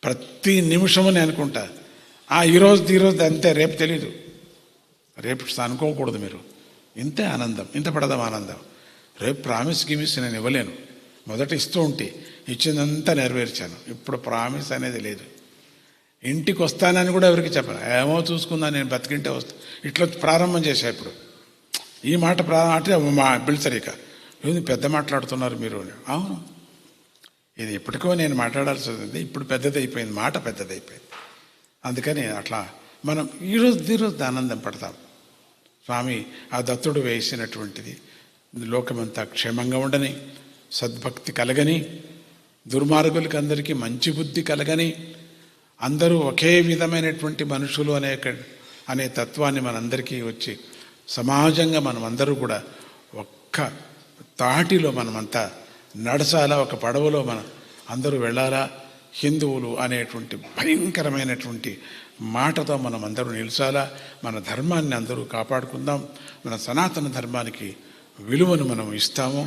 ప్రతి నిమిషము నేను అనుకుంటా ఈరోజు అంతే, రేపు తెలీదు, రేపు అనుకోకూడదు మీరు. ఇంతే ఆనందం, ఇంత పడదాం ఆనందం. రేపు ప్రామిస్ గిమిస్ నేను ఇవ్వలేను. మొదట ఇస్తూ ఉంటే ఇచ్చిందంతా నెరవేర్చాను. ఇప్పుడు ప్రామిస్ అనేది లేదు. ఇంటికి వస్తానని కూడా ఎవరికి చెప్పను. ఏమో చూసుకుందా, నేను బతికింటే వస్తా, ఇట్లా ప్రారంభం చేశా. ఇప్పుడు ఈ మాట అంటే మా బిల్సరిక ఏది పెద్ద మాట్లాడుతున్నారు మీరు. అవును, ఇది ఎప్పటికో నేను మాట్లాడాల్సి ఉంది. ఇప్పుడు పెద్దదైపోయింది, మాట పెద్దదైపోయింది. అందుకని అట్లా మనం ఈరోజు ఆనందం పడతాం. స్వామి ఆ దత్తుడు వేసినటువంటిది లోకమంతా క్షేమంగా ఉండని, సద్భక్తి కలగని, దుర్మార్గులకి అందరికీ మంచి బుద్ధి కలగని, అందరూ ఒకే విధమైనటువంటి మనుషులు అనే తత్వాన్ని మనందరికీ వచ్చి సమాజంగా మనమందరూ కూడా ఒక్క తాటిలో మనమంతా నడచాలా, ఒక పడవలో మనం అందరూ వెళ్ళాలా. హిందువులు అనేటువంటి భయంకరమైనటువంటి మాటతో మనం అందరూ నిలిచాలా. మన ధర్మాన్ని అందరూ కాపాడుకుందాం. మన సనాతన ధర్మానికి విలువను మనం ఇస్తాము.